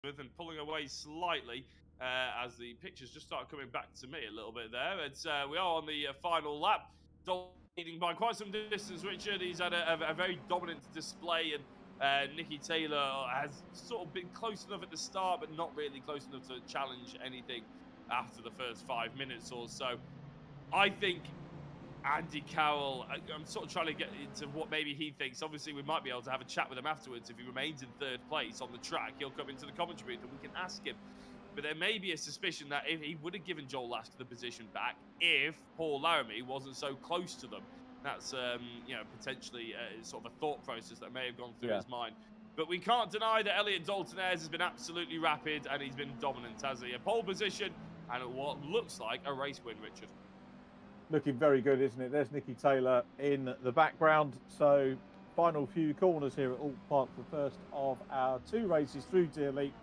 and pulling away slightly as the pictures just start coming back to me a little bit there. It's, we are on the final lap. Dalton leading by quite some distance, Richard. He's had a very dominant display, and Nicky Taylor has sort of been close enough at the start, but not really close enough to challenge anything after the first 5 minutes or so. I think Andy Carroll, I'm sort of trying to get into what maybe he thinks. Obviously, we might be able to have a chat with him afterwards. If he remains in third place on the track, he'll come into the commentary booth and we can ask him. But there may be a suspicion that if he would have given Joel Lasker the position back if Paul Laramie wasn't so close to them. That's, potentially sort of a thought process that may have gone through his mind. But we can't deny that Elliot Dalton-Ayres has been absolutely rapid and he's been dominant, has he? A pole position and what looks like a race win, Richard. Looking very good, isn't it? There's Nicky Taylor in the background. So final few corners here at Oulton Park, the first of our 2 races through Deer Leap.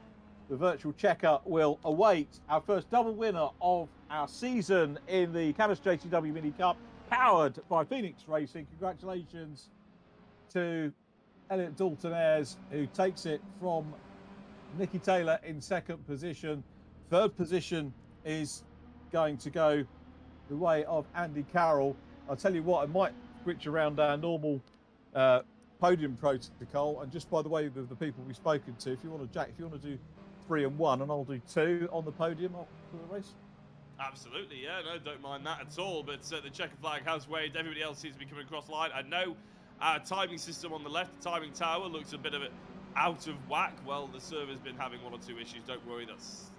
The virtual checker will await our first double winner of our season in the CAMMUS JCW Mini Cup, powered by Phoenix Racing. Congratulations to Elliot Dalton-Ayres, who takes it from Nicky Taylor in second position. Third position is going to go the way of Andy Carroll. I'll tell you what, I might switch around our normal podium protocol, and just by the way of the people we've spoken to, if you want to, Jack, if you want to do 3 and 1, and I'll do 2 on the podium for the race. Absolutely, yeah, no, don't mind that at all. But the checker flag has waved. Everybody else seems to be coming across the line. I know our timing system on the left, the timing tower, looks a bit of it out of whack. Well, the server's been having 1 or 2 issues. Don't worry, that's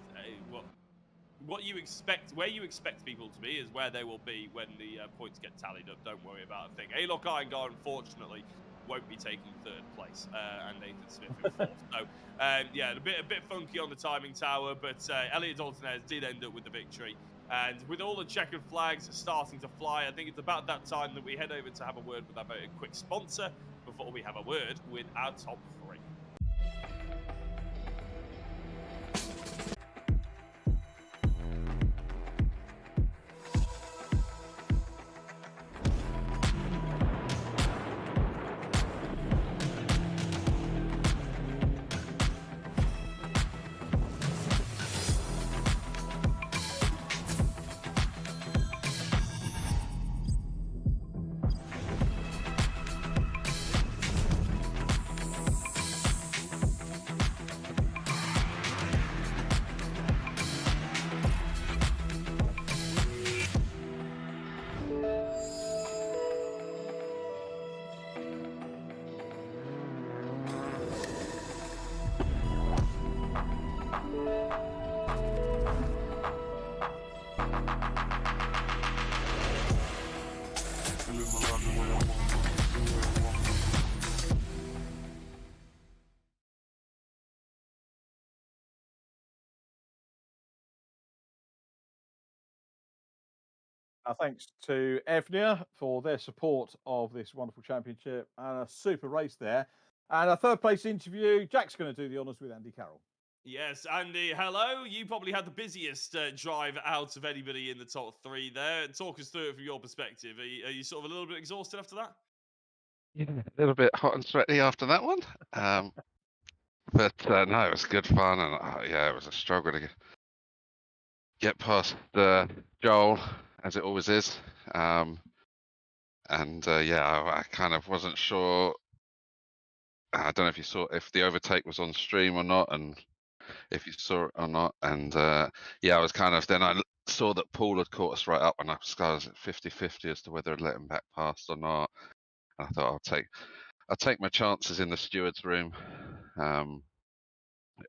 what you expect. Where you expect people to be is where they will be when the points get tallied up. Don't worry about a thing. A-Lock Irongar, unfortunately, won't be taking 3rd place, and Nathan Smith in 4th. So, yeah, a bit funky on the timing tower, but Elliot Dalton-Ayres did end up with the victory. And with all the checkered flags starting to fly, I think it's about that time that we head over to have a word with our very quick sponsor before we have a word with our top 3. Thanks to Evnia for their support of this wonderful championship, and a super race there. And our 3rd place interview, Jack's going to do the honours with Andy Carroll. Yes, Andy, hello. You probably had the busiest drive out of anybody in the top 3 there. Talk us through it from your perspective. Are you sort of a little bit exhausted after that? Yeah, a little bit hot and sweaty after that one. But no, it was good fun, and yeah, it was a struggle to get past Joel, as it always is. Yeah, I kind of wasn't sure. I don't know if you saw if the overtake was on stream or not, and if you saw it or not. And yeah, I was kind of, then I saw that Paul had caught us right up, and I was at 50-50 as to whether I'd let him back past or not. And I thought I'll take my chances in the steward's room.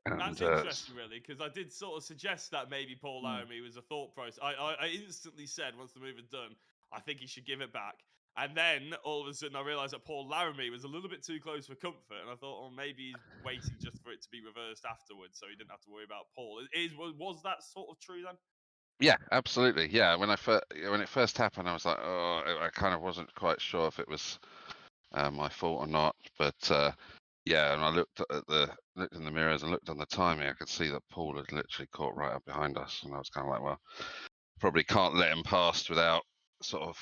That's interesting, really, because I did sort of suggest that maybe Paul Laramie was a thought process. I instantly said, once the move had done, I think he should give it back. And then all of a sudden I realised that Paul Laramie was a little bit too close for comfort, and I thought, oh, maybe he's waiting just for it to be reversed afterwards, so he didn't have to worry about Paul. Was that sort of true then? Yeah, absolutely. Yeah, when it first happened, I was like, oh, I kind of wasn't quite sure if it was my fault or not, but yeah, and I looked in the mirrors and looked on the timing. I could see that Paul had literally caught right up behind us, and I was kind of like, well, probably can't let him past without sort of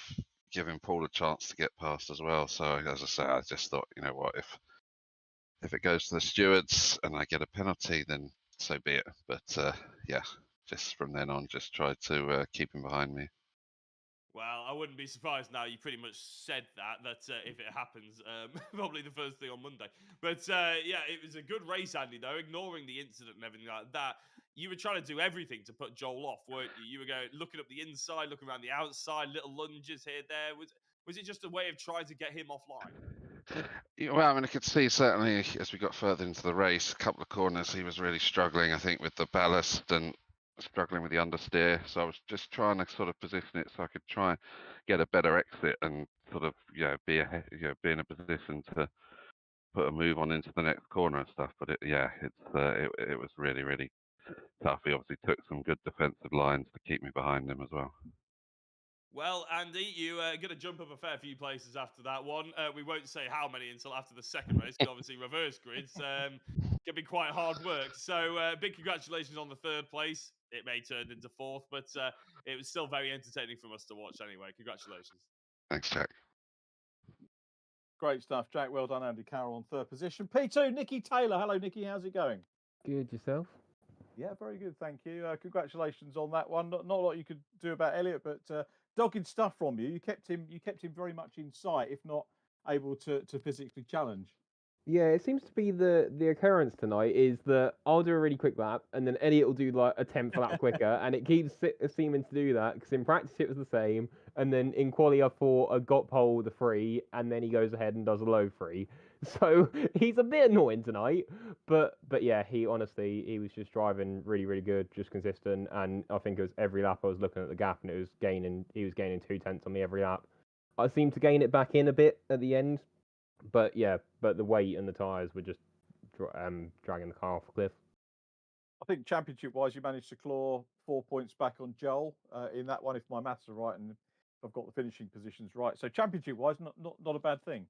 giving Paul a chance to get past as well. So as I say, I just thought, you know what, if it goes to the stewards and I get a penalty, then so be it. But yeah, just from then on, just tried to keep him behind me. Well, I wouldn't be surprised now. You pretty much said that if it happens, probably the first thing on Monday. But yeah, it was a good race, Andy. Though, ignoring the incident and everything like that, you were trying to do everything to put Joel off, weren't you? You were going looking up the inside, looking around the outside, little lunges here, there. Was it just a way of trying to get him offline? Yeah, well, I mean, I could see certainly as we got further into the race, a couple of corners, he was really struggling, I think, with the ballast and struggling with the understeer. So I was just trying to sort of position it so I could try and get a better exit and sort of, be in a position to put a move on into the next corner and stuff. But it was really, really tough. He obviously took some good defensive lines to keep me behind him as well. Well, Andy, you going to jump up a fair few places after that one. We won't say how many until after the second race, because obviously reverse grids can be quite hard work. So big congratulations on the third place. It may turn into fourth, but it was still very entertaining for us to watch anyway. Congratulations. Thanks, Jack. Great stuff, Jack. Well done, Andy Carroll on third position. P2, Nikki Taylor. Hello, Nikki. How's it going? Good, yourself? Yeah, very good, thank you. Congratulations on that one. Not a lot you could do about Elliot, but dogged stuff from you. You kept him very much in sight, if not able to physically challenge. Yeah, it seems to be the occurrence tonight is that I'll do a really quick lap, and then Elliot will do like a 10th lap quicker, and it keeps seeming to do that, because in practice it was the same, and then in quali I thought I got pole the free, and then he goes ahead and does a low free. So he's a bit annoying tonight, but yeah, he was just driving really, really good, just consistent, and I think it was every lap I was looking at the gap, and he was gaining 2/10 on me every lap. I seemed to gain it back in a bit at the end, but the weight and the tyres were just dragging the car off a cliff. I think championship-wise, you managed to claw 4 points back on Joel in that one, if my maths are right, and if I've got the finishing positions right. So championship-wise, not a bad thing.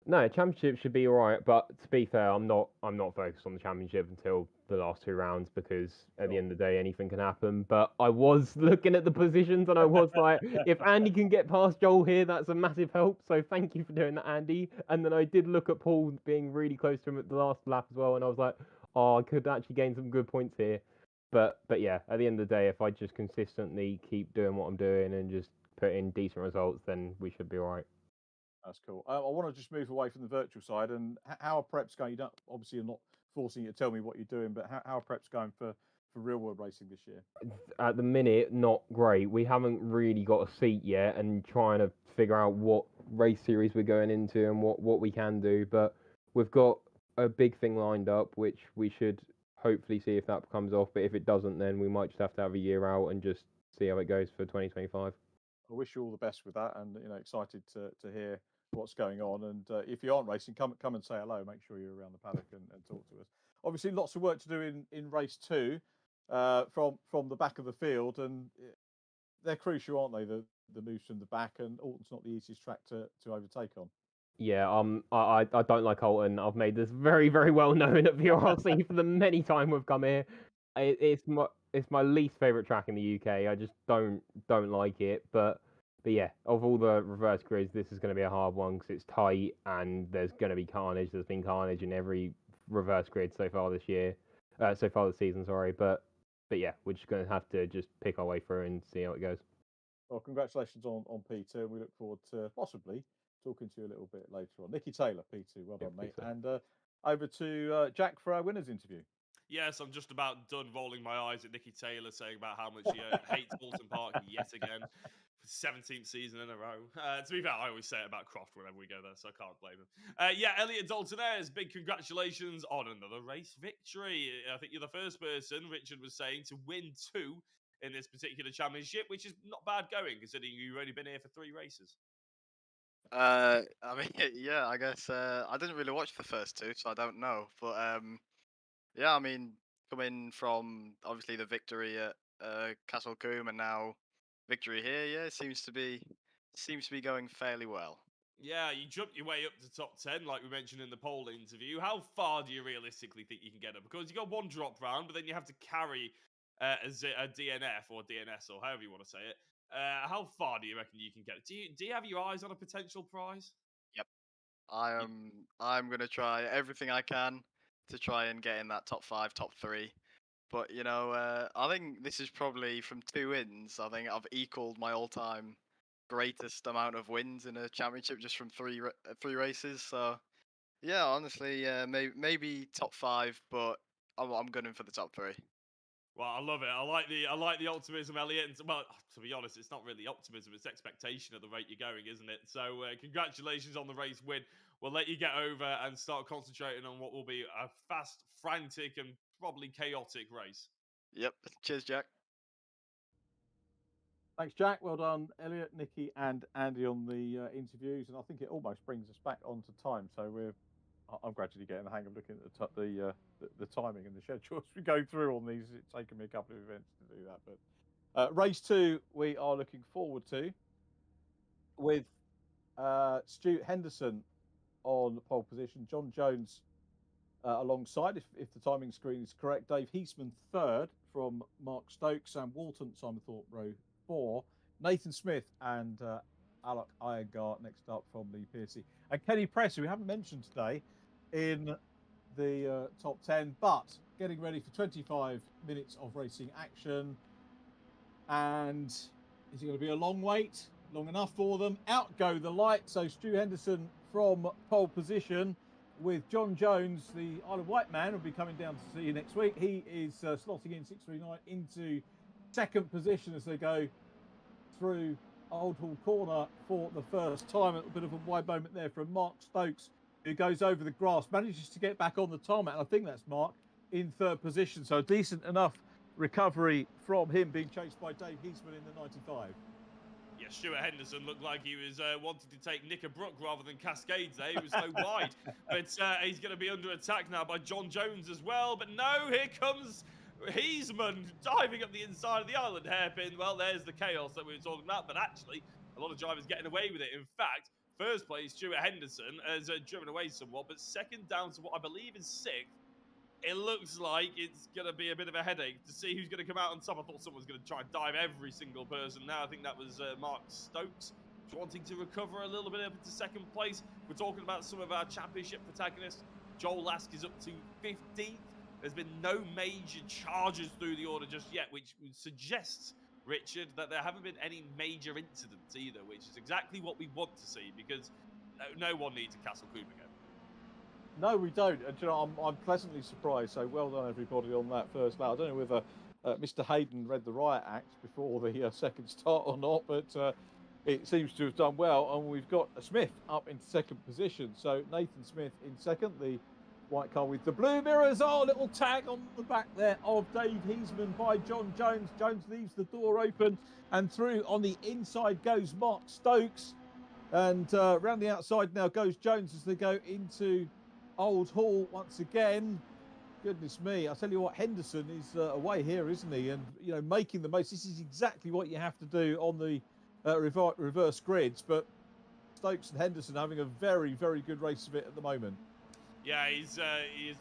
No, championship should be all right, but to be fair, I'm not focused on the championship until the last 2 rounds, because at the end of the day, anything can happen. But I was looking at the positions, and I was like, if Andy can get past Joel here, that's a massive help. So thank you for doing that, Andy. And then I did look at Paul being really close to him at the last lap as well, and I was like, oh, I could actually gain some good points here. But yeah, at the end of the day, if I just consistently keep doing what I'm doing and just put in decent results, then we should be all right. That's cool. I want to just move away from the virtual side, and how are preps going? You don't, obviously, you're not forcing you to tell me what you're doing, but how are preps going for real world racing this year? At the minute, not great. We haven't really got a seat yet, and trying to figure out what race series we're going into and what we can do. But we've got a big thing lined up, which we should hopefully see if that comes off. But if it doesn't, then we might just have to have a year out and just see how it goes for 2025. I wish you all the best with that, and excited to hear what's going on. And if you aren't racing, come and say hello. Make sure you're around the paddock and talk to us. Obviously, lots of work to do in race 2 from the back of the field, and they're crucial, aren't they? The moves from the back, and Oulton's not the easiest track to overtake on. Yeah, I don't like Oulton. I've made this very, very well known at VRRC for the many time we've come here. It's my least favourite track in the UK. I just don't like it. But yeah, of all the reverse grids, this is going to be a hard one because it's tight and there's going to be carnage. There's been carnage in every reverse grid so far this season. Sorry, but yeah, we're just going to have to just pick our way through and see how it goes. Well, congratulations on P2, and we look forward to possibly talking to you a little bit later on. Nikki Taylor, P2, well done, mate. And over to Jack for our winners interview. Yes, I'm just about done rolling my eyes at Nikki Taylor saying about how much she hates Oulton Park yet again for 17th season in a row. To be fair, I always say it about Croft whenever we go there, so I can't blame him. Yeah, Elliot Daltonaires, big congratulations on another race victory. I think you're the first person, Richard was saying, to win 2 in this particular championship, which is not bad going, considering you've only been here for 3 races. I mean, yeah, I guess I didn't really watch the first 2, so I don't know. But yeah, I mean, coming from obviously the victory at Castle Combe and now victory here, yeah, it seems to be going fairly well. Yeah, you jumped your way up to top 10, like we mentioned in the poll interview. How far do you realistically think you can get up? Because you got 1 drop round, but then you have to carry a DNF or DNS or however you want to say it. How far do you reckon you can get? Do you have your eyes on a potential prize? Yep, I'm gonna try everything I can to try and get in that top 5, top 3. But you know, I think this is probably from 2 wins. I think I've equaled my all-time greatest amount of wins in a championship just from 3 races. So yeah, honestly, maybe top 5, but I'm gunning for the top 3. Well, I love it. I like the optimism, Elliot. And, well, to be honest, it's not really optimism; it's expectation at the rate you're going, isn't it? So, congratulations on the race win. We'll let you get over and start concentrating on what will be a fast, frantic, and probably chaotic race. Yep. Cheers, Jack. Thanks, Jack. Well done, Elliot, Nikki, and Andy on the interviews. And I think it almost brings us back onto time. So I'm gradually getting the hang of looking at the timing and the schedule as we go through on these. It's taken me a couple of events to do that, but race 2 we are looking forward to with Stuart Henderson on pole position, John Jones alongside, if the timing screen is correct, Dave Heasman 3rd from Mark Stokes, Sam Walton, Simon Thorpe row 4, Nathan Smith and Alok Iyengar next up from Lee Piercy, and Kenny Press, who we haven't mentioned today in the top 10, but getting ready for 25 minutes of racing action. And is it going to be a long wait? Long enough for them? Out go the lights. So Stu Henderson from pole position with John Jones, the Isle of Wight man, will be coming down to see you next week. He is slotting in 639 into 2nd position as they go through Old Hall Corner for the first time. A little bit of a wide moment there from Mark Stokes, who goes over the grass, manages to get back on the tarmac. I think that's Mark in 3rd position. So a decent enough recovery from him, being chased by Dave Heasman in the 95. Yeah, Stuart Henderson looked like he was wanting to take Knickerbrook rather than Cascades there. He was so wide. But he's going to be under attack now by John Jones as well. But no, here comes Heasman diving up the inside of the island hairpin. Well, there's the chaos that we were talking about. But actually, a lot of drivers getting away with it. In fact, 1st place, Stuart Henderson has driven away somewhat. But 2nd down to what I believe is 6th. It looks like it's going to be a bit of a headache to see who's going to come out on top. I thought someone was going to try and dive every single person. Now I think that was Mark Stokes wanting to recover a little bit up into 2nd place. We're talking about some of our championship protagonists. Joel Lask is up to 15th. There's been no major charges through the order just yet, which suggests, Richard, that there haven't been any major incidents either, which is exactly what we want to see, because no one needs a Castle Combe again. No, we don't. And you know, I'm pleasantly surprised. So well done, everybody, on that first lap. I don't know whether Mr. Hayden read the riot act before the 2nd start or not, but it seems to have done well. And we've got Smith up into 2nd position. So Nathan Smith in 2nd, the white car with the blue mirrors. Oh, little tag on the back there of Dave Heasman by John Jones. Jones leaves the door open, and through on the inside goes Mark Stokes. And round the outside now goes Jones as they go into Old Hall once again. Goodness me, I tell you what, Henderson is away here, isn't he? And you know, making the most. This is exactly what you have to do on the reverse grids. But Stokes and Henderson having a very, very good race of it at the moment. Yeah, he is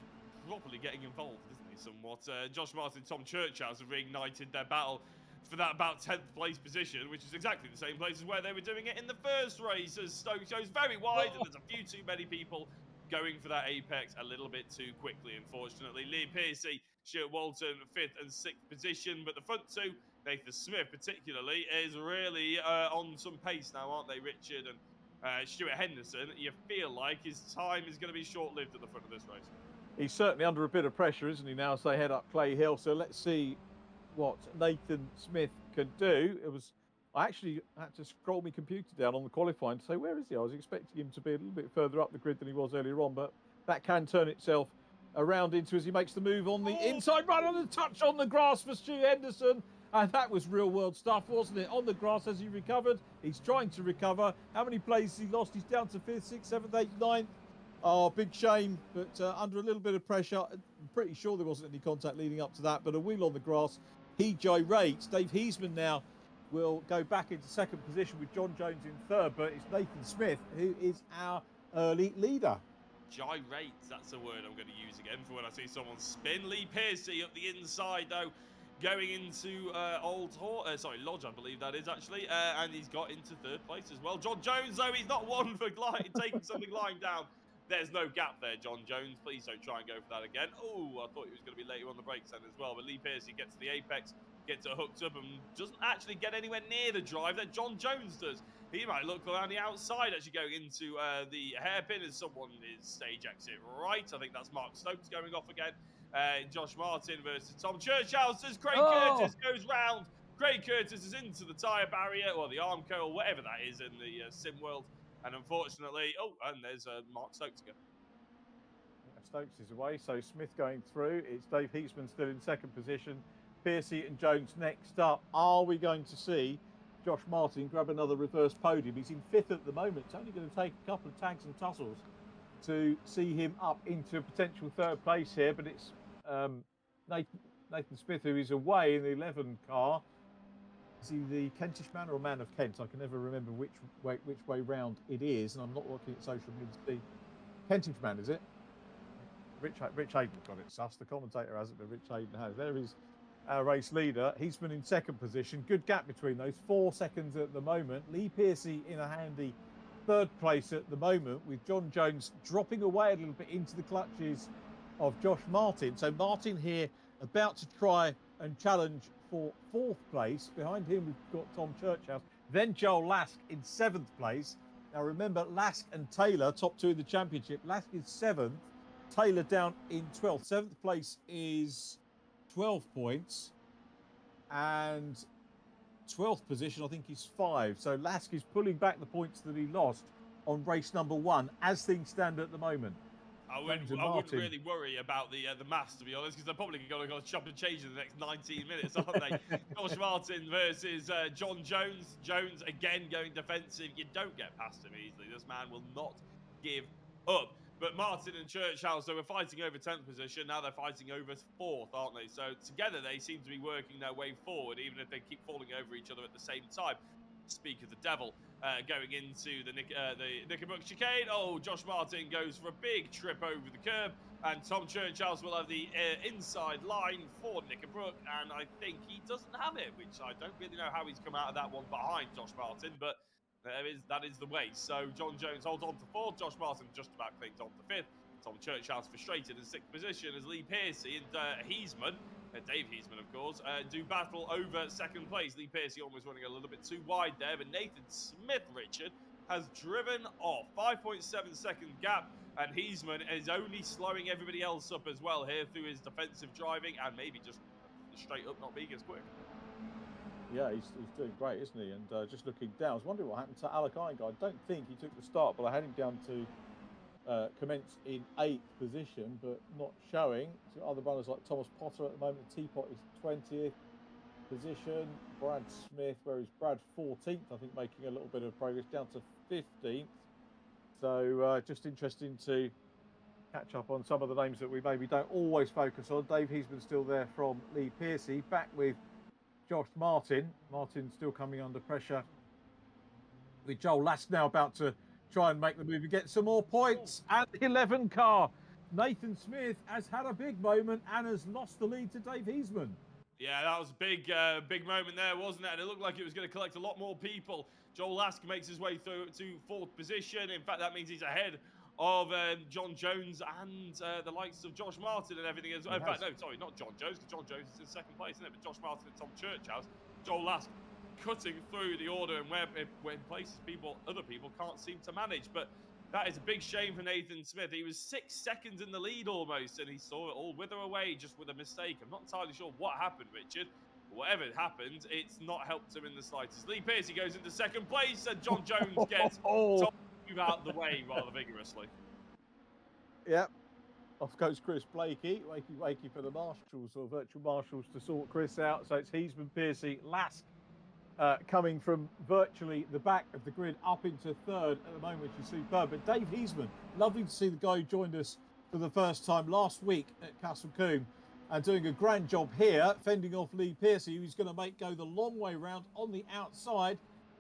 properly getting involved, isn't he? Somewhat. Josh Martin, Tom Churchhouse have reignited their battle for that about 10th place position, which is exactly the same place as where they were doing it in the first race. As Stokes goes very wide, and there's a few too many people going for that apex a little bit too quickly, unfortunately. Lee Piercy, Stuart Walton, 5th and 6th position, but the front 2, Nathan Smith particularly, is really on some pace now, aren't they, Richard? And Stuart Henderson, you feel like his time is going to be short-lived at the front of this race. He's certainly under a bit of pressure, isn't he, now, as they head up Clay Hill. So let's see what Nathan Smith can do. I actually had to scroll my computer down on the qualifying to say, where is he? I was expecting him to be a little bit further up the grid than he was earlier on, but that can turn itself around into as he makes the move on the inside, right on the touch on the grass for Stu Henderson. And that was real world stuff, wasn't it? On the grass as he recovered. He's trying to recover. How many places he lost? He's down to 5th, 6th, 7th, 8th, 9th. Oh, big shame, but under a little bit of pressure. I'm pretty sure there wasn't any contact leading up to that, but a wheel on the grass. He gyrates. Dave Heasman now will go back into 2nd position with John Jones in 3rd, but it's Nathan Smith who is our early leader. Gyrate, that's a word I'm going to use again for when I see someone spin. Lee Piercy up the inside, though, going into Lodge, I believe that is actually, and he's got into 3rd place as well. John Jones, though, he's not one for taking something lying down. There's no gap there, John Jones. Please don't try and go for that again. Oh, I thought he was going to be later on the brakes then as well. But Lee Pearcey gets to the apex, gets it hooked up, and doesn't actually get anywhere near the drive that John Jones does. He might look around the outside, actually going into the hairpin as someone is stage exit right. I think that's Mark Stokes going off again. Josh Martin versus Tom Churchhouse as Craig Curtis goes round. Craig Curtis is into the tyre barrier, or the Armco, or whatever that is in the sim world. And unfortunately, and there's Mark Stokes again. Stokes is away, so Smith going through. It's Dave Heatsman still in second position. Pearcey and Jones next up. Are we going to see Josh Martin grab another reverse podium? He's in fifth at the moment. It's only going to take a couple of tags and tussles to see him up into a potential third place here, but it's Nathan Smith who is away in the 11 car. Is he the Kentish man or man of Kent? I can never remember which way round it is, and I'm not looking at social media to see. Kentish man, is it? Rich Hayden got it sus. The commentator hasn't, but Rich Hayden has. There is our race leader. He's been in second position. Good gap between those. 4 seconds at the moment. Lee Pearcey in a handy third place at the moment, with John Jones dropping away a little bit into the clutches of Josh Martin. So Martin here about to try and challenge for 4th place. Behind him we've got Tom Churchhouse, then Joel Lask in 7th place. Now remember, Lask and Taylor, top 2 in the championship. Lask is 7th, Taylor down in 12th. 7th place is 12 points, and 12th position I think is 5. So Lask is pulling back the points that he lost on race number 1 as things stand at the moment. I wouldn't really worry about the maths, to be honest, because they're probably going to go chop and change in the next 19 minutes, aren't they? Josh Martin versus John Jones. Jones again going defensive. You don't get past him easily. This man will not give up. But Martin and Churchhouse, they were fighting over 10th position. Now they're fighting over 4th, aren't they? So together they seem to be working their way forward, even if they keep falling over each other at the same time. Speak of the devil, going into the Knickerbrook chicane. Oh, Josh Martin goes for a big trip over the curb, and Tom Churchhouse will have the inside line for Knickerbrook, and I think he doesn't have it, which I don't really know how he's come out of that one behind Josh Martin, but that is the way. So John Jones holds on to 4th, Josh Martin just about clings on to 5th. Tom Churchhouse frustrated in 6th position as Lee Pearcey and Heasman, Dave Heasman, of course, do battle over 2nd place. Lee Pearcey almost running a little bit too wide there, but Nathan Smith, Richard, has driven off. 5.7 second gap, and Heasman is only slowing everybody else up as well here through his defensive driving and maybe just straight up not being as quick. Yeah, he's doing great, isn't he? And just looking down, I was wondering what happened to Alec Iyengar. I don't think he took the start, but I had him down to commence in 8th position, but not showing. So other runners like Thomas Potter at the moment. Teapot is 20th position. Brad Smith, where is Brad 14th? I think making a little bit of progress down to 15th. So just interesting to catch up on some of the names that we maybe don't always focus on. Dave Heasman still there from Lee Pearcey. Back with Josh Martin. Martin still coming under pressure, with Joel Lask now about to try and make the move and get some more points. And the 11 car, Nathan Smith, has had a big moment and has lost the lead to Dave Heasman. Yeah, that was a big moment there, wasn't it? And it looked like it was going to collect a lot more people. Joel Lask makes his way through to 4th position. In fact, that means he's ahead of John Jones and the likes of Josh Martin and everything as well. In fact, no, sorry, not John Jones, because John Jones is in 2nd place, isn't it? But Josh Martin and Tom Churchhouse. Joel Lask cutting through the order and where places other people can't seem to manage. But that is a big shame for Nathan Smith. He was 6 seconds in the lead almost, and he saw it all wither away just with a mistake. I'm not entirely sure what happened, Richard. Whatever happened, it's not helped him in the slightest. Lee Pearcey goes into 2nd place, and John Jones gets Tom move out of the way rather vigorously. Yep. Off goes Chris Blakey. Wakey for the marshals, or virtual marshals, to sort Chris out. So it's Heasman, Pearcey, Lask coming from virtually the back of the grid up into 3rd at the moment, which is superb. But Dave Heasman, lovely to see the guy who joined us for the first time last week at Combe, and doing a grand job here, fending off Lee Pearcey, who's going to go the long way round on the outside.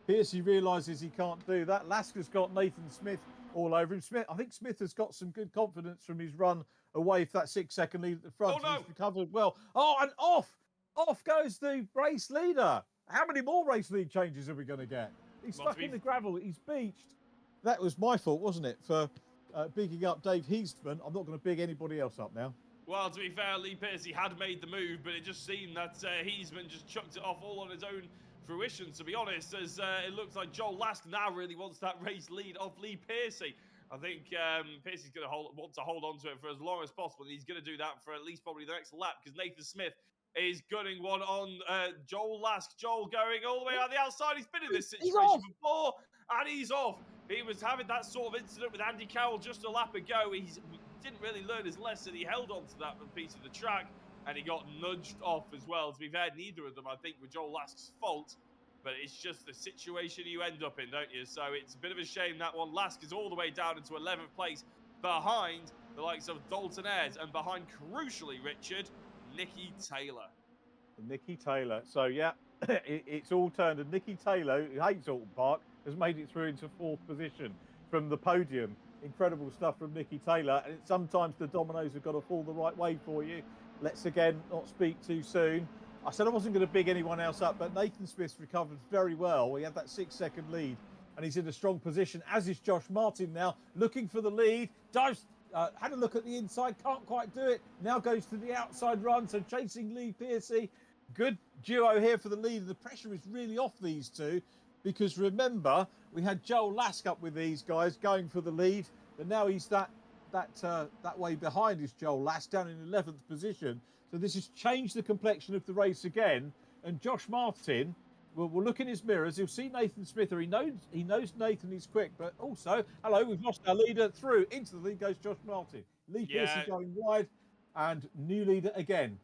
Pearcey realises he can't do that. Lask has got Nathan Smith all over him. I think Smith has got some good confidence from his run away for that 6 second lead at the front. Oh, no. He's recovered well. Oh, and off goes the race leader. How many more race lead changes are we going to get? He's stuck in the gravel. He's beached. That was my fault, wasn't it, for bigging up Dave Heastman. I'm not going to big anybody else up now. Well, to be fair, Lee Piercy had made the move, but it just seemed that Heasman just chucked it off all on his own fruition, to be honest, as it looks like Joel Lask now really wants that race lead off Lee Piercy. I think Piercy's going to want to hold on to it for as long as possible. He's going to do that for at least probably the next lap, because Nathan Smith is gunning one on Joel Lask. Joel going all the way out the outside. He's been in this situation before, and he's off. He was having that sort of incident with Andy Carroll just a lap ago. He didn't really learn his lesson. He held on to that piece of the track, and he got nudged off as well. To be fair, neither of them, I think, were Joel Lask's fault, but it's just the situation you end up in, don't you? So it's a bit of a shame that one. Lask is all the way down into 11th place behind the likes of Dalton Ayres and behind, crucially, Richard, Nicky Taylor. Nicky Taylor. So, yeah, it's all turned. And Nicky Taylor, who hates Oulton Park, has made it through into 4th position from the podium. Incredible stuff from Nicky Taylor. And sometimes the dominoes have got to fall the right way for you. Let's, again, not speak too soon. I said I wasn't going to big anyone else up, but Nathan Smith's recovered very well. He had that 6-second lead, and he's in a strong position, as is Josh Martin now, looking for the lead. Dives, had a look at the inside, can't quite do it. Now goes to the outside run, so chasing Lee Piercy. Good duo here for the lead. The pressure is really off these two, because remember, we had Joel Lask up with these guys going for the lead, but now he's that way behind is Joel Lask, down in 11th position. So this has changed the complexion of the race again. And Josh Martin will look in his mirrors. He'll see Nathan Smith, or he knows Nathan is quick. But also, hello, we've lost our leader through. Into the lead goes Josh Martin. Lee Piercy going wide, and new leader again.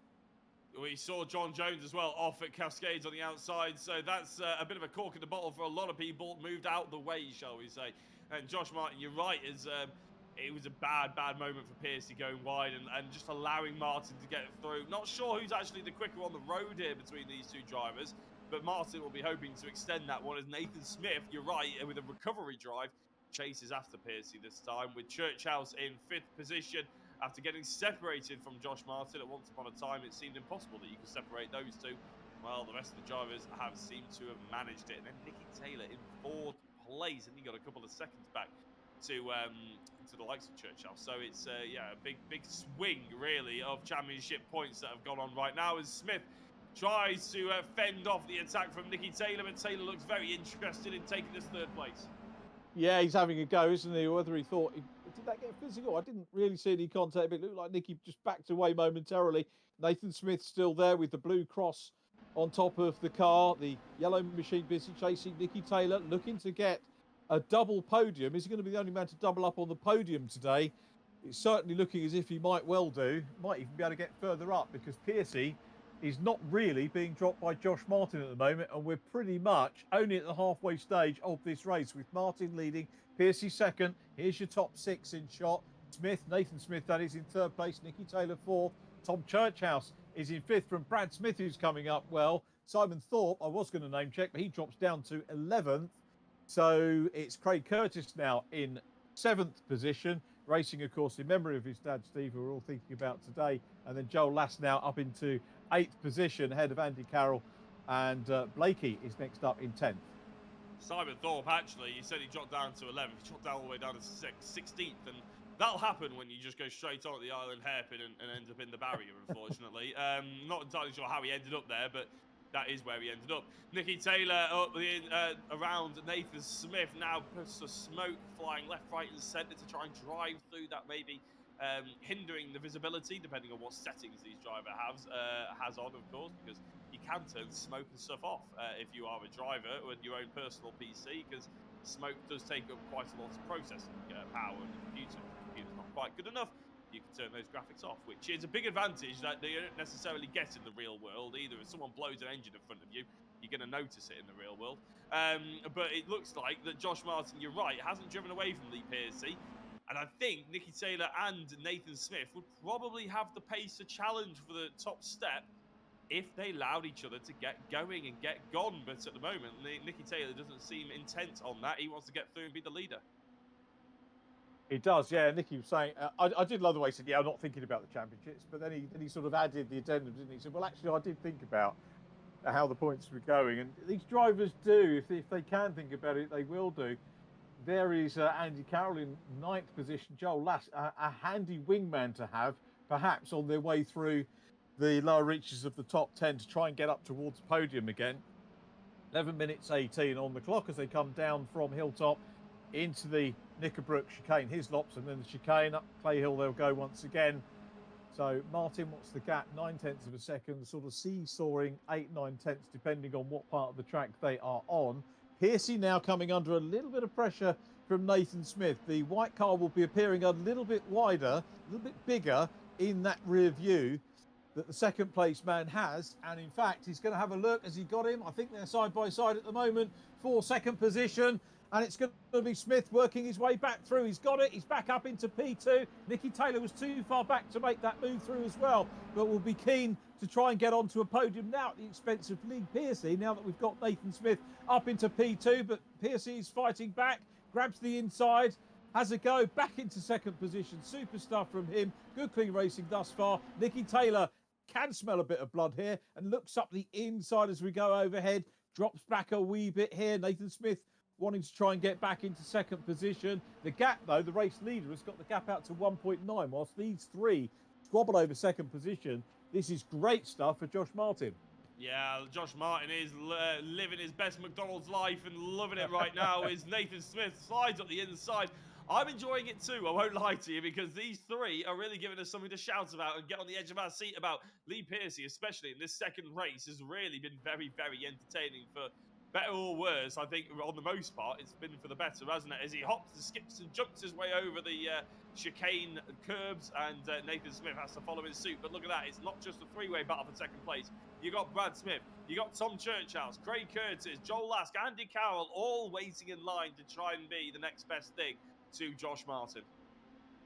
We saw John Jones as well off at Cascades on the outside. So that's a bit of a cork in the bottle for a lot of people. Moved out the way, shall we say. And Josh Martin, you're right, it was a bad moment for Piercy going wide and just allowing Martin to get through. Not sure who's actually the quicker on the road here between these two drivers, but Martin will be hoping to extend that one as Nathan Smith, you're right, with a recovery drive, chases after Piercy this time, with Churchhouse in 5th position after getting separated from Josh Martin. At once upon a time, it seemed impossible that you could separate those two. Well, the rest of the drivers have seemed to have managed it. And then Nicky Taylor in 4th place, and he got a couple of seconds back to the likes of Churchhouse. So it's yeah, a big swing really of championship points that have gone on right now as Smith tries to fend off the attack from Nicky Taylor, but Taylor looks very interested in taking this 3rd place. Yeah, he's having a go, isn't he? Whether he thought, did that get physical? I didn't really see any contact, but it looked like Nicky just backed away momentarily. Nathan Smith still there with the blue cross on top of the car. The yellow machine busy chasing Nicky Taylor, looking to get a double podium. Is he going to be the only man to double up on the podium today? It's certainly looking as if he might well do. Might even be able to get further up, because Piercy is not really being dropped by Josh Martin at the moment, and we're pretty much only at the halfway stage of this race, with Martin leading, Piercy 2nd. Here's your top 6 in shot. Smith, Nathan Smith, that is, in 3rd place. Nicky Taylor 4th. Tom Churchhouse is in 5th from Brad Smith, who's coming up well. Simon Thorpe, I was going to name check, but he drops down to 11th. So it's Craig Curtis now in 7th position, racing, of course, in memory of his dad, Steve, who we're all thinking about today. And then Joel Lask now up into 8th position, ahead of Andy Carroll. And Blakey is next up in 10th. Simon Thorpe, actually, he said he dropped down to 11th. He dropped down all the way down to 16th. And that'll happen when you just go straight on at the island hairpin and end up in the barrier, unfortunately. Not entirely sure how he ended up there, but that is where he ended up. Nicky Taylor up around Nathan Smith. Now puts the smoke flying left, right and centre to try and drive through that, maybe hindering the visibility, depending on what settings these driver has on, of course, because you can turn smoke and stuff off if you are a driver with your own personal PC, because smoke does take up quite a lot of processing power on the computer. If the computer's not quite good enough, you can turn those graphics off, which is a big advantage that they don't necessarily get in the real world either. If someone blows an engine in front of you, you're going to notice it in the real world. But it looks like that Josh Martin, you're right, hasn't driven away from Lee Piercy. And I think Nicky Taylor and Nathan Smith would probably have the pace to challenge for the top step if they allowed each other to get going and get gone. But at the moment, Nicky Taylor doesn't seem intent on that. He wants to get through and be the leader. He does, yeah. Nicky was saying, I did love the way he said, yeah, I'm not thinking about the championships, but then he sort of added the addendum, didn't he? He said, well, actually, I did think about how the points were going, and these drivers do, if they can think about it, they will do. there is Andy Carroll in 9th position. Joel Lass, a handy wingman to have, perhaps on their way through the lower reaches of the top 10 to try and get up towards the podium again. 11 minutes 18 on the clock as they come down from Hilltop into the Knickerbrook chicane, Hislops, and then the chicane up Clay Hill they'll go once again. So Martin, what's the gap? 9/10 of a second, sort of seesawing 8-9 tenths depending on what part of the track they are on. Piercy now coming under a little bit of pressure from Nathan Smith. The white car will be appearing a little bit wider, a little bit bigger in that rear view that the second place man has. And in fact, he's going to have a look as he got him. I think they're side by side at the moment for second position. And it's going to be Smith working his way back through. He's got it. He's back up into P2. Nicky Taylor was too far back to make that move through as well, but will be keen to try and get onto a podium now at the expense of Lee Piercy, now that we've got Nathan Smith up into P2. But Piercy is fighting back, grabs the inside, has a go back into second position. Super stuff from him. Good clean racing thus far. Nicky Taylor can smell a bit of blood here and looks up the inside as we go overhead. Drops back a wee bit here. Nathan Smith wanting to try and get back into second position. The gap, though, the race leader has got the gap out to 1.9, whilst these three squabble over second position. This is great stuff for Josh Martin. Yeah, Josh Martin is living his best McDonald's life and loving it right now as Nathan Smith slides up the inside. I'm enjoying it too, I won't lie to you, because these three are really giving us something to shout about and get on the edge of our seat about. Lee Piercy, especially in this second race, has really been very, very entertaining for better or worse. I think on the most part, it's been for the better, hasn't it? As he hops and skips and jumps his way over the chicane curbs, and Nathan Smith has to follow in suit. But look at that, it's not just a three-way battle for second place. You got Brad Smith, you got Tom Churchhouse, Craig Curtis, Joel Lask, Andy Carroll, all waiting in line to try and be the next best thing to Josh Martin.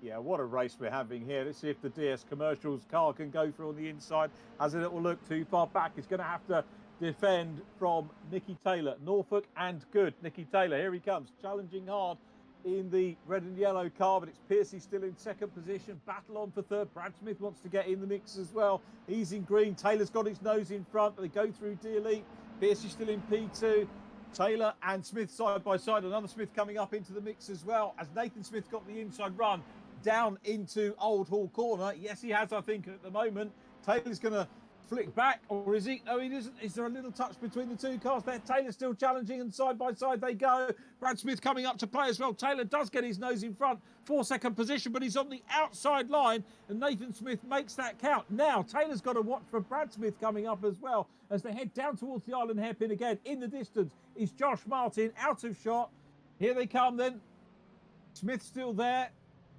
Yeah, what a race we're having here. Let's see if the DS Commercials car can go through on the inside. Has a little look too far back. He's going to have to defend from Nicky Taylor. Norfolk and good. Nicky Taylor, here he comes, challenging hard in the red and yellow car, but it's Piercy still in second position. Battle on for third. Brad Smith wants to get in the mix as well. He's in green. Taylor's got his nose in front. They go through Dearly. Piercy still in P2. Taylor and Smith side by side. Another Smith coming up into the mix as well, as Nathan Smith got the inside run down into Old Hall Corner. Yes, he has, I think, at the moment. Taylor's going to flick back, or is he? No, he isn't. Is there a little touch between the two cars there? Taylor still challenging, and side by side they go. Brad Smith coming up to play as well. Taylor does get his nose in front for second position, but he's on the outside line, and Nathan Smith makes that count. Now, Taylor's got to watch for Brad Smith coming up as well as they head down towards the island hairpin again. In the distance is Josh Martin, out of shot. Here they come then. Smith's still there.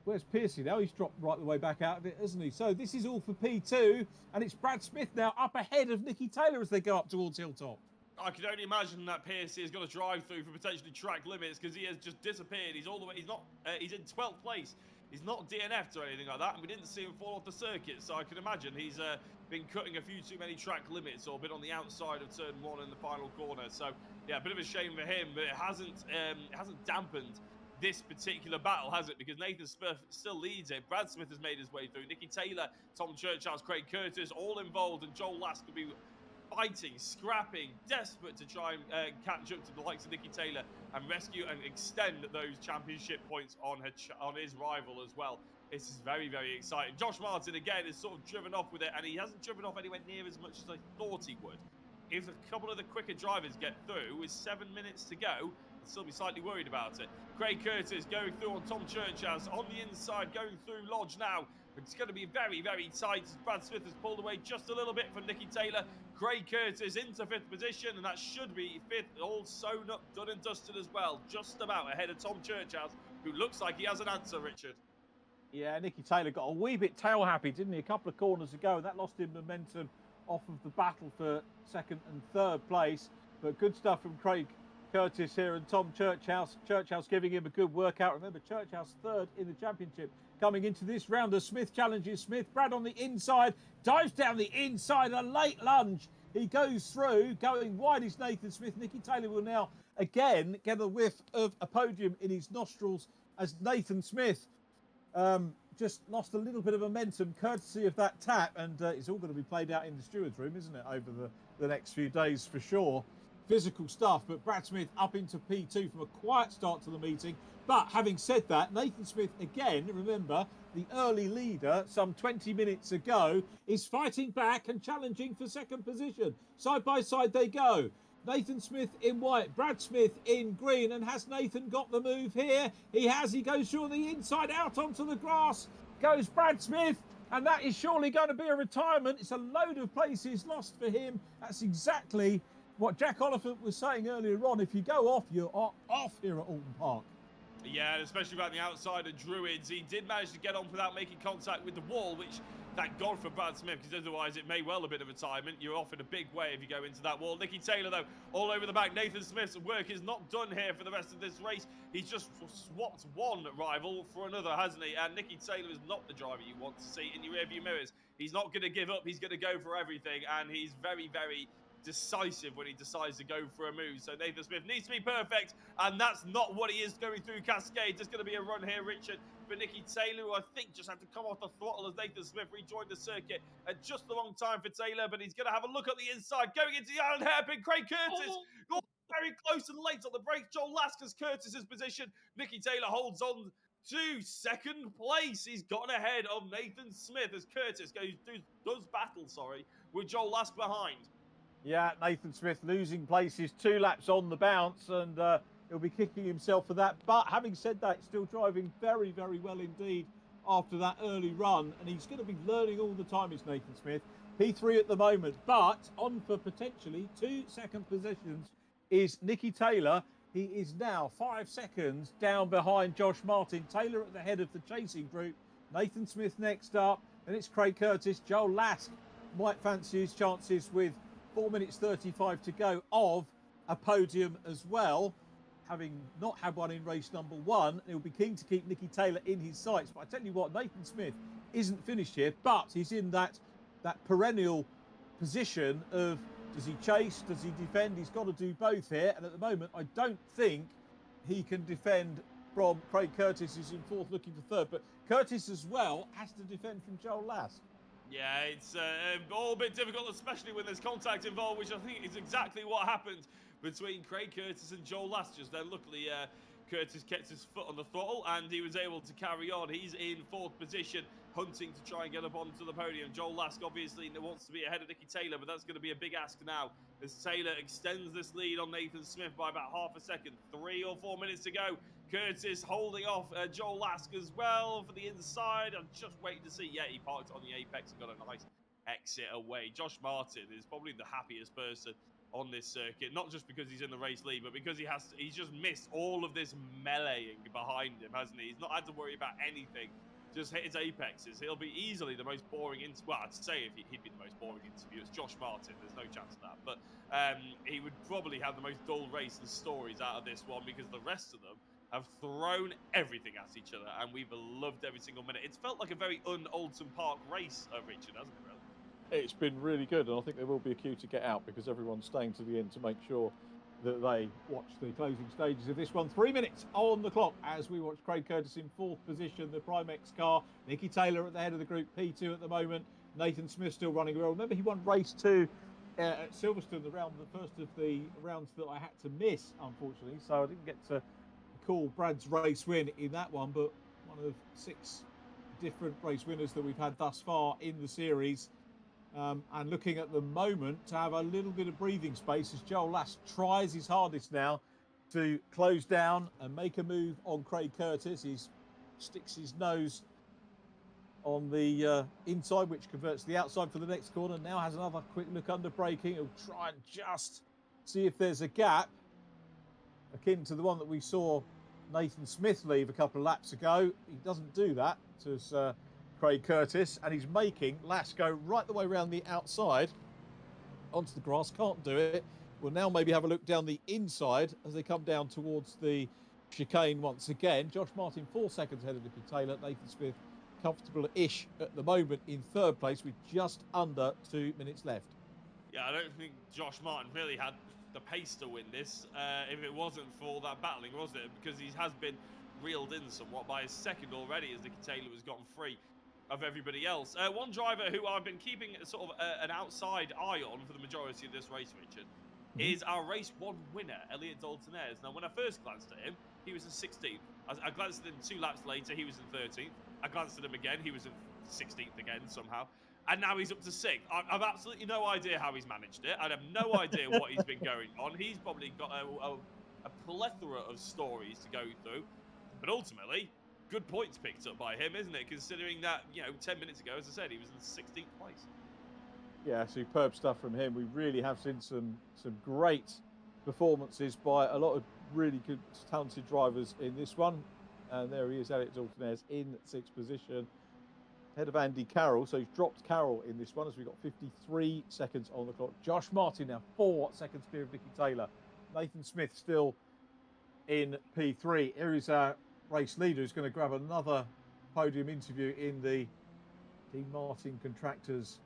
Where's Piercy now? He's dropped right the way back out of it, hasn't he? So this is all for P2, and it's Brad Smith now up ahead of Nicky Taylor as they go up towards Hilltop. I can only imagine that Piercy is going to drive through for potentially track limits, because he has just disappeared. He's all the way. He's not. He's in 12th place. He's not DNF'd or anything like that, and we didn't see him fall off the circuit. So I can imagine he's been cutting a few too many track limits, or been on the outside of turn 1 in the final corner. So yeah, a bit of a shame for him, but it hasn't dampened this particular battle, has it? Because Nathan Smith still leads it. Brad Smith has made his way through. Nicky Taylor, Tom Churchhouse, Craig Curtis, all involved, and Joel Lask will be fighting, scrapping, desperate to try and catch up to the likes of Nicky Taylor and rescue and extend those championship points on his rival as well. This is very, very exciting. Josh Martin, again, is sort of driven off with it, and he hasn't driven off anywhere near as much as I thought he would. If a couple of the quicker drivers get through with 7 minutes to go, I'd still be slightly worried about it. Craig Curtis going through on Tom Churchhouse on the inside, going through Lodge now. It's going to be very, very tight as Brad Smith has pulled away just a little bit from Nicky Taylor. Craig Curtis into 5th position, and that should be 5th, all sewn up, done and dusted as well. Just about ahead of Tom Churchhouse, who looks like he has an answer, Richard. Yeah, Nicky Taylor got a wee bit tail happy, didn't he, a couple of corners ago, and that lost him momentum off of the battle for second and third place. But good stuff from Craig Curtis here and Tom Churchhouse. Churchhouse giving him a good workout. Remember, Churchhouse third in the championship. Coming into this round as Smith challenges Smith. Brad on the inside, dives down the inside, a late lunge. He goes through, going wide is Nathan Smith. Nicky Taylor will now again get a whiff of a podium in his nostrils as Nathan Smith just lost a little bit of momentum courtesy of that tap, and it's all going to be played out in the steward's room, isn't it, over the next few days for sure. physical stuff. But Brad Smith up into P2 from a quiet start to the meeting. But having said that, Nathan Smith, again, remember, the early leader some 20 minutes ago, is fighting back and challenging for second position. Side by side they go. Nathan Smith in white, Brad Smith in green. And has Nathan got the move here? He has. He goes through on the inside, out onto the grass. Goes Brad Smith. And that is surely going to be a retirement. It's a load of places lost for him. That's exactly what Jack Oliphant was saying earlier on. If you go off, you're off here at Oulton Park. Yeah, and especially around the outside of Druids. He did manage to get on without making contact with the wall, which, thank God for Brad Smith, because otherwise it may well have been a retirement. You're off in a big way if you go into that wall. Nicky Taylor, though, all over the back. Nathan Smith's work is not done here for the rest of this race. He's just swapped one rival for another, hasn't he? And Nicky Taylor is not the driver you want to see in your rearview mirrors. He's not going to give up. He's going to go for everything, and he's very, very decisive when he decides to go for a move. So Nathan Smith needs to be perfect, and that's not what he is going through Cascade. There's going to be a run here, Richard, for Nicky Taylor, who I think just had to come off the throttle as Nathan Smith rejoined the circuit at just the wrong time for Taylor, but he's going to have a look at the inside, going into the island hairpin. Craig Curtis very close and late on the brakes. Joel Lasker's Curtis's position. Nicky Taylor holds on to second place. He's gotten ahead of Nathan Smith as Curtis does battle, with Joel Lasker behind. Yeah, Nathan Smith losing places, 2 laps on the bounce, and he'll be kicking himself for that. But having said that, still driving very, very well indeed after that early run. And he's going to be learning all the time, is Nathan Smith. P3 at the moment, but on for potentially 2 second positions is Nicky Taylor. He is now 5 seconds down behind Josh Martin. Taylor at the head of the chasing group. Nathan Smith next up. And it's Craig Curtis. Joel Lask might fancy his chances with 4 minutes 35 to go of a podium as well, having not had one in race number 1. He'll be keen to keep Nicky Taylor in his sights. But I tell you what, Nathan Smith isn't finished here, but he's in that perennial position of, does he chase, does he defend? He's got to do both here. And at the moment, I don't think he can defend from Craig Curtis, who's in 4th looking for 3rd. But Curtis as well has to defend from Joel Lask. Yeah, it's all a bit difficult, especially when there's contact involved, which I think is exactly what happened between Craig Curtis and Joel Lask just then. Luckily, Curtis kept his foot on the throttle and he was able to carry on. He's in 4th position, hunting to try and get up onto the podium. Joel Lask obviously wants to be ahead of Nicky Taylor, but that's going to be a big ask now as Taylor extends this lead on Nathan Smith by about half a second. 3 or 4 minutes to go. Curtis holding off Joel Lask as well for the inside. I'm just waiting to see. Yeah, he parked on the apex and got a nice exit away. Josh Martin is probably the happiest person on this circuit, not just because he's in the race lead, but because he's just missed all of this meleeing behind him, hasn't he? He's not had to worry about anything. Just hit his apexes. He'll be easily the most boring well, I'd say if he'd be the most boring interview, it's Josh Martin. There's no chance of that. But he would probably have the most dull race and stories out of this one, because the rest of them have thrown everything at each other, and we've loved every single minute. It's felt like a very un-Oulton Park race, Richard, hasn't it, really? It's been really good, and I think there will be a queue to get out, because everyone's staying to the end to make sure that they watch the closing stages of this one. 3 minutes on the clock as we watch Craig Curtis in 4th position, the Primex car. Nicky Taylor at the head of the group, P2 at the moment. Nathan Smith still running well. Remember, he won race 2 at Silverstone, the first of the rounds that I had to miss, unfortunately, so I didn't get to call Brad's race win in that one, but one of 6 different race winners that we've had thus far in the series. And looking at the moment to have a little bit of breathing space as Joel Lask tries his hardest now to close down and make a move on Craig Curtis. He sticks his nose on the inside, which converts the outside for the next corner. Now has another quick look under braking. He'll try and just see if there's a gap akin to the one that we saw Nathan Smith leave a couple of laps ago. He doesn't do that to Craig Curtis, and he's making Lask go right the way around the outside onto the grass. Can't do it. We'll now maybe have a look down the inside as they come down towards the chicane once again. Josh Martin 4 seconds ahead of Nicky Taylor. Nathan Smith comfortable-ish at the moment in 3rd place with just under 2 minutes left. Yeah, I don't think Josh Martin really had the pace to win this if it wasn't for that battling, was it? Because he has been reeled in somewhat by his second already as Nicky Taylor has gotten free of everybody else. One driver who I've been keeping sort of an outside eye on for the majority of this race, Richard, is our race 1 winner, Elliot Dalton-Ayres. Now, when I first glanced at him, he was in 16th. I glanced at him 2 laps later, he was in 13th. I glanced at him again, he was in 16th again somehow. And now he's up to 6th. I've absolutely no idea how he's managed it. I have no idea what he's been going on. He's probably got a plethora of stories to go through. But ultimately, good points picked up by him, isn't it? Considering that, 10 minutes ago, as I said, he was in 16th place. Yeah, superb stuff from him. We really have seen some great performances by a lot of really good, talented drivers in this one. And there he is, Elliot Dalton-Ayres in 6th position, ahead of Andy Carroll. So he's dropped Carroll in this one as we've got 53 seconds on the clock. Josh Martin now 4 seconds clear of Nicky Taylor. Nathan Smith still in P3. Here is our race leader who's going to grab another podium interview in the Dean Martin Contractors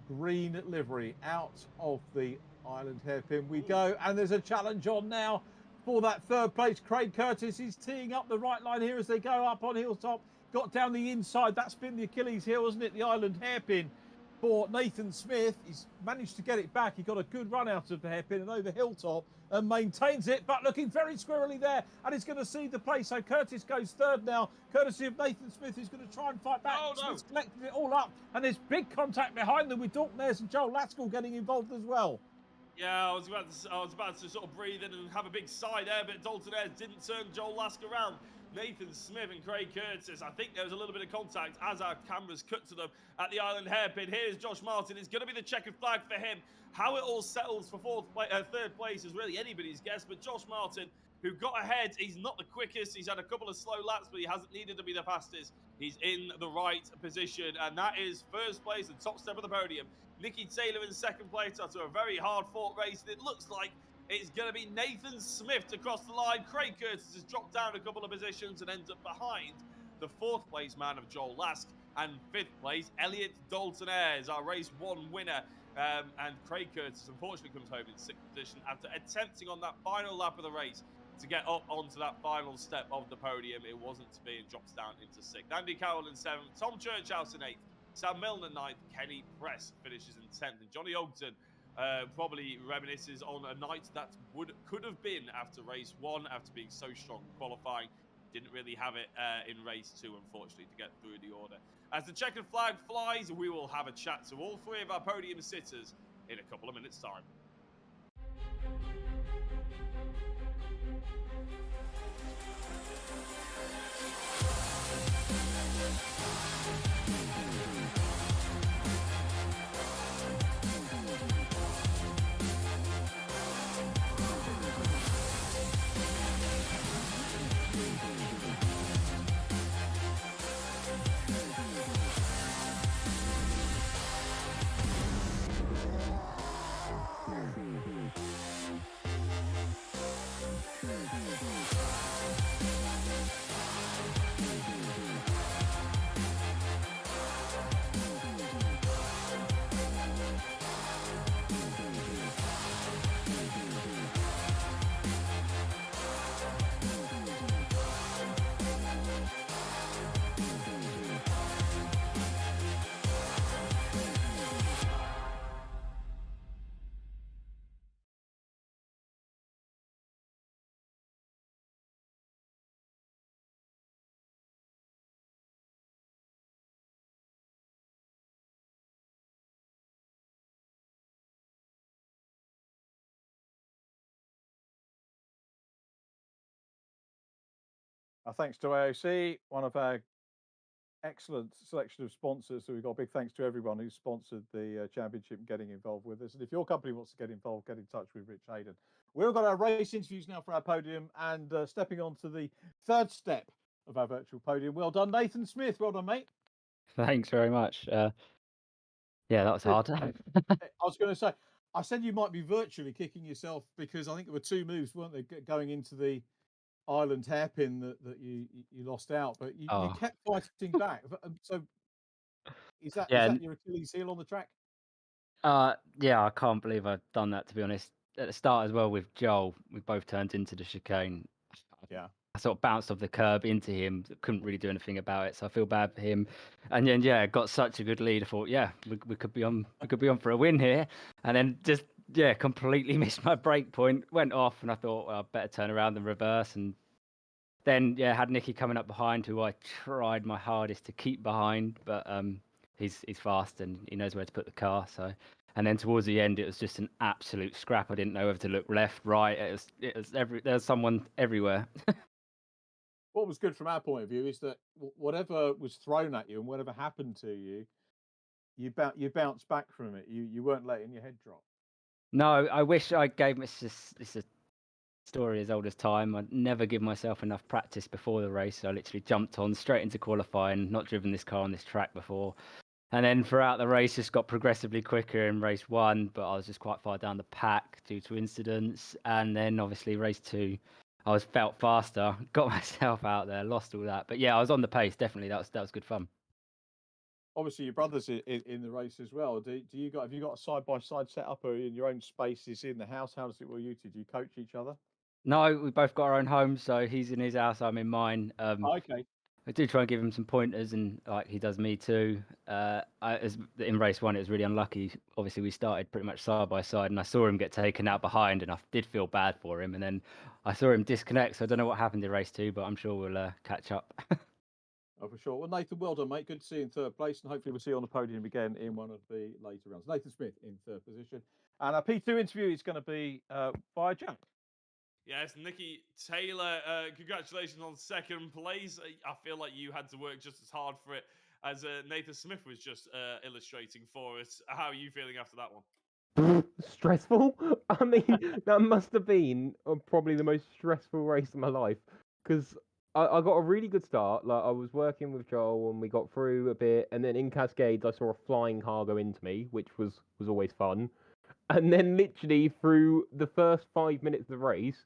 green livery. Out of the Island hairpin we go, and there's a challenge on now for that 3rd place. Craig Curtis is teeing up the right line here as they go up on Hilltop. Got down the inside. That's been the Achilles heel, isn't it? The Island hairpin for Nathan Smith. He's managed to get it back. He got a good run out of the hairpin and over Hilltop and maintains it, but looking very squirrely there, and he's going to cede the place. So Curtis goes 3rd now, courtesy of Nathan Smith, who's going to try and fight back. Oh, no. Smith's collected it all up, and there's big contact behind them with Dalton-Ayres and Joel Laskell getting involved as well. Yeah, I was about to sort of breathe in and have a big sigh there, but Dalton-Ayres didn't turn Joel Laskell around. Nathan Smith and Craig Curtis, I think there was a little bit of contact as our cameras cut to them at the Island hairpin. Here's Josh Martin. It's going to be the checkered flag for him. How it all settles for 3rd place is really anybody's guess, but Josh Martin, who got ahead, he's not the quickest. He's had a couple of slow laps, but he hasn't needed to be the fastest. He's in the right position, and that is 1st place and top step of the podium. Nicky Taylor in 2nd place after a very hard-fought race. And it looks like it's going to be Nathan Smith to cross the line. Craig Curtis has dropped down a couple of positions and ends up behind the 4th place man of Joel Lask, and 5th place Elliot Dalton-Ayres, our race 1 winner. And Craig Curtis unfortunately comes home in 6th position after attempting on that final lap of the race to get up onto that final step of the podium. It wasn't to be and drops down into 6th. Andy Carroll in 7th, Tom Churchhouse in 8th, Sam Milne in 9th, Kenny Press finishes in 10th, and Johnny Oulton probably reminisces on a night that could have been after race 1, after being so strong in qualifying. Didn't really have it in race 2, unfortunately, to get through the order. As the checkered flag flies, we will have a chat to all 3 of our podium sitters in a couple of minutes' time. Thanks to AOC, one of our excellent selection of sponsors. So we've got a big thanks to everyone who sponsored the championship and getting involved with us. And if your company wants to get involved, get in touch with Rich Hayden. We've got our race interviews now for our podium, and stepping on to the 3rd step of our virtual podium. Well done, Nathan Smith. Well done, mate. Thanks very much. Yeah, that was hard. I was going to say, I said you might be virtually kicking yourself because I think there were 2 moves, weren't there, going into the Island hairpin that you lost out, but you kept fighting back. So is that your Achilles heel on the track? Yeah, I can't believe I've done that, to be honest. At the start as well with Joel, we both turned into the chicane. Yeah. I sort of bounced off the curb into him, couldn't really do anything about it, so I feel bad for him. And then got such a good lead. I thought, we could be on for a win here. And then just yeah, completely missed my brake point. Went off, and I thought, well, I better turn around and reverse. And then, yeah, had Nicky coming up behind, who I tried my hardest to keep behind, but he's fast and he knows where to put the car. So, and then towards the end, it was just an absolute scrap. I didn't know whether to look left, right. There was someone everywhere. What was good from our point of view is that whatever was thrown at you and whatever happened to you, you bounced back from it. You weren't letting your head drop. No, I wish I gave this a story as old as time. I'd never give myself enough practice before the race. So I literally jumped on straight into qualifying, not driven this car on this track before. And then throughout the race, just got progressively quicker in race 1, but I was just quite far down the pack due to incidents. And then obviously race 2, I felt faster, got myself out there, lost all that. But yeah, I was on the pace, definitely. That was good fun. Obviously, your brother's in the race as well. Have you got a side-by-side setup or in your own spaces in the house? How does it work? You two, do you coach each other? No, we both got our own homes, so he's in his house, I'm in mine. Okay. I do try and give him some pointers, and like he does me too. In race 1, it was really unlucky. Obviously, we started pretty much side by side, and I saw him get taken out behind, and I did feel bad for him. And then I saw him disconnect, so I don't know what happened in race 2, but I'm sure we'll catch up. Oh, for sure. Well, Nathan, well done, mate. Good to see you in third place, and hopefully we'll see you on the podium again in one of the later rounds. Nathan Smith in third position, and our P2 interview is going to be via Jack. Yes, Nicky Taylor, congratulations on second place. I feel like you had to work just as hard for it as Nathan Smith was just illustrating for us. How are you feeling after that one? Stressful. I mean, that must have been probably the most stressful race of my life, because I got a really good start. Like, I was working with Joel and we got through a bit, and then in Cascades I saw a flying car go into me, which was always fun. And then literally through the first 5 minutes of the race,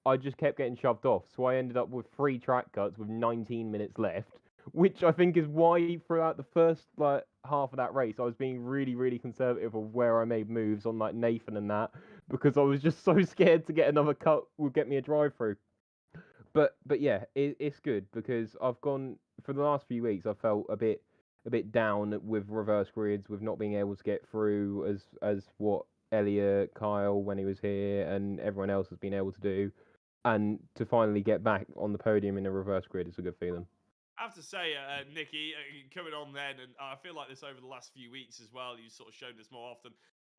I just kept getting shoved off. So I ended up with 3 track cuts with 19 minutes left, which I think is why throughout the first half of that race, I was being really, really conservative of where I made moves on like Nathan and that, because I was just so scared to get another cut would get me a drive through. But yeah, it's good because I've gone for the last few weeks. I felt a bit down with reverse grids, with not being able to get through as what Elliot, Kyle when he was here, and everyone else has been able to do. And to finally get back on the podium in a reverse grid is a good feeling. I have to say, Nicky, coming on then, and I feel like this over the last few weeks as well, you sort of showed this more often.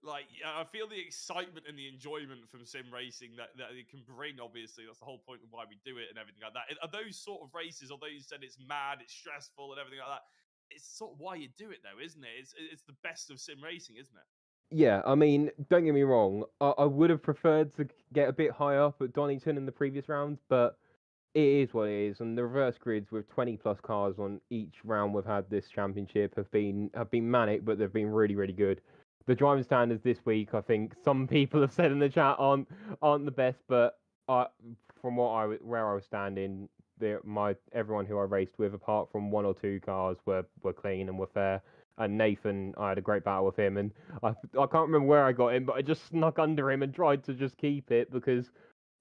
Like, I feel the excitement and the enjoyment from sim racing that it can bring, obviously. That's the whole point of why we do it and everything like that. Are those sort of races, although you said it's mad, it's stressful and everything like that, it's sort of why you do it, though, isn't it? It's the best of sim racing, isn't it? Yeah, I mean, don't get me wrong. I would have preferred to get a bit higher up at Donington in the previous rounds, but it is what it is. And the reverse grids with 20 plus cars on each round we've had this championship have been manic, but they've been really, really good. The driving standards this week, I think some people have said in the chat aren't the best, but from where I was standing, everyone who I raced with, apart from 1 or 2 cars, were clean and were fair. And Nathan, I had a great battle with him, and I can't remember where I got him, but I just snuck under him and tried to just keep it because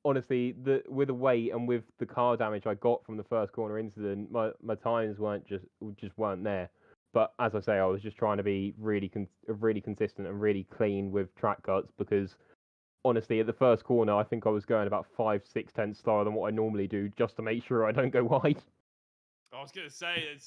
honestly, with the weight and with the car damage I got from the first corner incident, my times weren't there. But as I say, I was just trying to be really consistent and really clean with track cuts because honestly, at the first corner, I think I was going about 5-6 tenths slower than what I normally do just to make sure I don't go wide. I was going to say it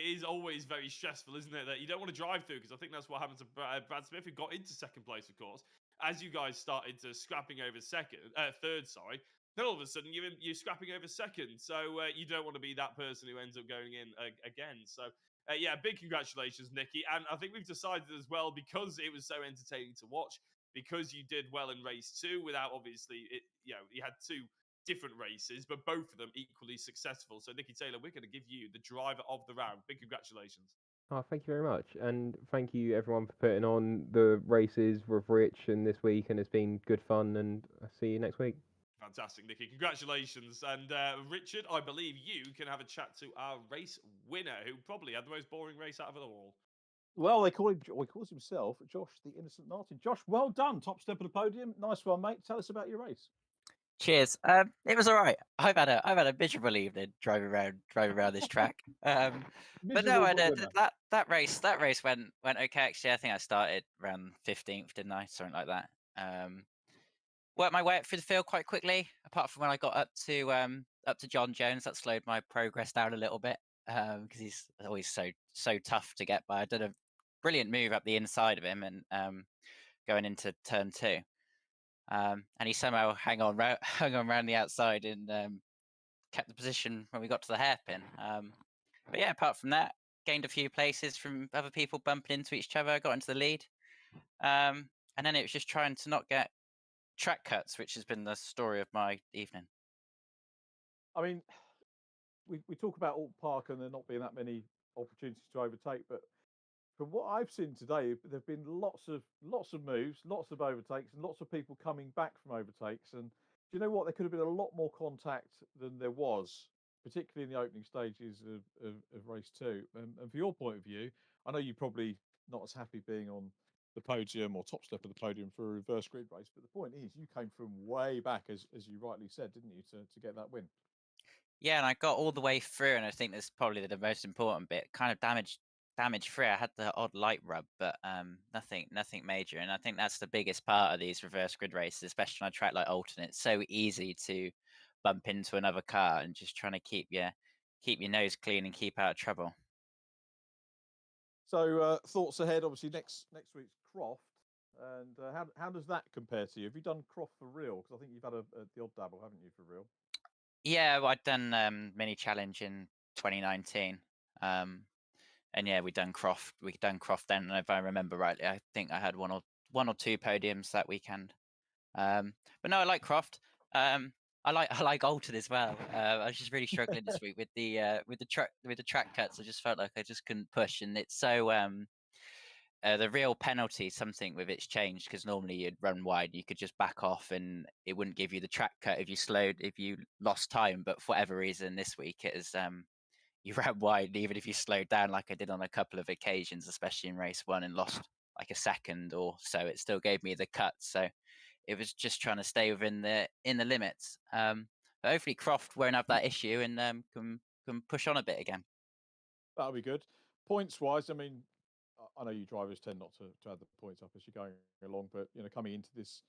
is always very stressful, isn't it? That you don't want to drive through because I think that's what happened to Brad Smith, who got into second place, of course. As you guys started to scrapping over third, sorry. Then all of a sudden you're scrapping over second, so you don't want to be that person who ends up going in again. So yeah, big congratulations, Nicky. And I think we've decided as well, because it was so entertaining to watch, because you did well in race 2 without obviously you had 2 different races, but both of them equally successful. So, Nicky Taylor, we're going to give you the driver of the round. Big congratulations. Oh, thank you very much. And thank you, everyone, for putting on the races with Rich and this week. And it's been good fun. And I'll see you next week. Fantastic, Nicky. Congratulations. And Richard, I believe you can have a chat to our race winner, who probably had the most boring race out of it all. Well, he calls himself Josh the Innocent Martin. Josh, well done. Top step of the podium. Nice one, mate. Tell us about your race. Cheers. It was all right. I've had a miserable evening driving around this track. But no, that race went okay. Actually, I think I started around 15th, didn't I? Something like that. Worked my way up through the field quite quickly. Apart from when I got up to John Jones, that slowed my progress down a little bit because he's always so tough to get by. I did a brilliant move up the inside of him and going into turn 2, and he somehow hung on around the outside and kept the position when we got to the hairpin. But yeah, apart from that, gained a few places from other people bumping into each other. Got into the lead, and then it was just trying to not get track cuts, which has been the story of my evening. I mean, we talk about Oulton Park and there not being that many opportunities to overtake, but from what I've seen today, there've been lots of moves, lots of overtakes, and lots of people coming back from overtakes. And do you know what? There could have been a lot more contact than there was, particularly in the opening stages of race 2. And for your point of view, I know you're probably not as happy being on the podium or top step of the podium for a reverse grid race, but the point is you came from way back, as you rightly said, didn't you, to get that win? Yeah, and I got all the way through, and I think that's probably the most important bit. Kind of damage free. I had the odd light rub, but nothing major. And I think that's the biggest part of these reverse grid races, especially on a track like Oulton. It's so easy to bump into another car, and just trying to keep your nose clean and keep out of trouble. So thoughts ahead, obviously next week's Croft, and how does that compare to you? Have you done Croft for real? Because I think you've had the odd dabble, haven't you, for real? Yeah, well, I'd done mini challenge in 2019, and yeah, we done Croft then. And if I remember rightly, I think I had one or two podiums that weekend. But no, I like Croft. I like Oulton as well. I was just really struggling this week with the track cuts. I just felt like I just couldn't push, and it's so the real penalty, something with it's changed, because normally you'd run wide, you could just back off and it wouldn't give you the track cut if you lost time. But for whatever reason this week it is you ran wide even if you slowed down, like I did on a couple of occasions, especially in race 1, and lost like a second or so. It still gave me the cut, so it was just trying to stay within the limits. But hopefully Croft won't have that issue and can push on a bit again. That'll be good. Points wise, I mean, I know you drivers tend not to add the points up as you're going along, but coming into this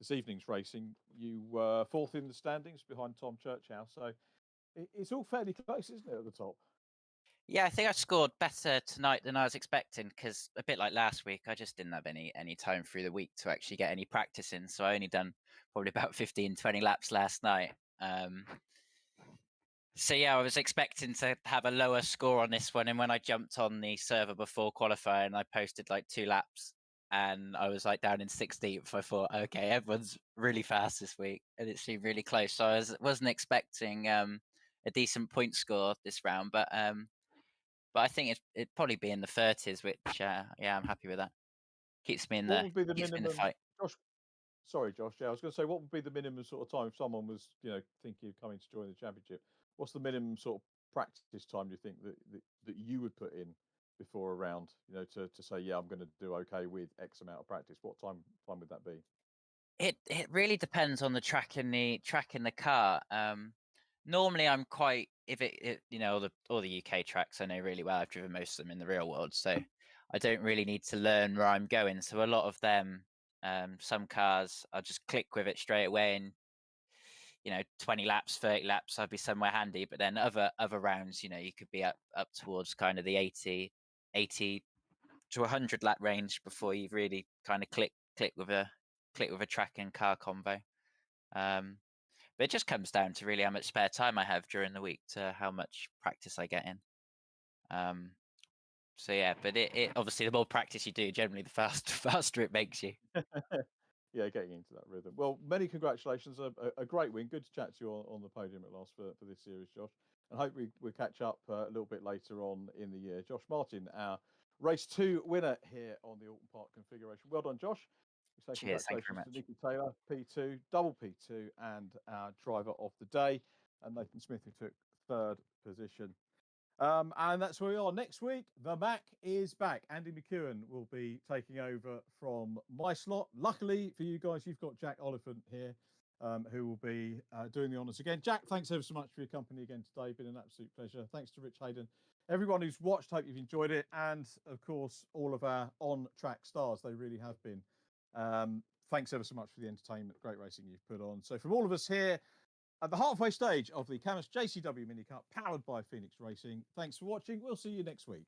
evening's racing, you were 4th in the standings behind Tom Churchhouse, so it's all fairly close, isn't it, at the top? Yeah, I think I scored better tonight than I was expecting, because a bit like last week, I just didn't have any time through the week to actually get any practice in. So I only done probably about 15, 20 laps last night. So yeah, I was expecting to have a lower score on this one. And when I jumped on the server before qualifying, I posted like 2 laps and I was like down in 16th. I thought, okay, everyone's really fast this week, and it seemed really close. So I wasn't expecting a decent point score this round, but I think it'd probably be in the 30s, which yeah, I'm happy with that. Keeps me in What would be the keeps me in minimum, the fight. Josh? Sorry, Josh. Yeah, I was going to say, what would be the minimum sort of time if someone was, thinking of coming to join the championship? What's the minimum sort of practice time do you think that you would put in before a round? To say, yeah, I'm going to do okay with X amount of practice. What time would that be? It really depends on the track in the car. Normally I'm quite, if all the UK tracks I know really well. I've driven most of them in the real world, so I don't really need to learn where I'm going. So a lot of them, some cars, I'll just click with it straight away, and 20 laps, 30 laps, I'd be somewhere handy. But then other rounds, you could be up towards kind of the 80 to 100 lap range before you've really kind of click with a track and car combo. But it just comes down to really how much spare time I have during the week to how much practice I get in. So yeah, but it obviously the more practice you do, generally the faster it makes you. Yeah, getting into that rhythm. Well, many congratulations. A great win. Good to chat to you on the podium at last for this series, Josh. And hope we'll catch up a little bit later on in the year. Josh Martin, our race 2 winner here on the Oulton Park configuration. Well done, Josh. We say Cheers, thank you very congratulations to Nicky Taylor, P2, double P2, and our driver of the day, and Nathan Smith, who took 3rd position. And that's where we are. Next week, the Mac is back. Andy McEwen will be taking over from my slot. Luckily for you guys, you've got Jack Oliphant here, who will be doing the honours again. Jack, thanks ever so much for your company again today. Been an absolute pleasure. Thanks to Rich Hayden. Everyone who's watched, hope you've enjoyed it. And, of course, all of our on-track stars. They really have been thanks ever so much for the entertainment, great racing you've put on. So from all of us here at the halfway stage of the CAMMUS JCW Mini Cup, powered by Phoenix Racing, thanks for watching. We'll see you next week.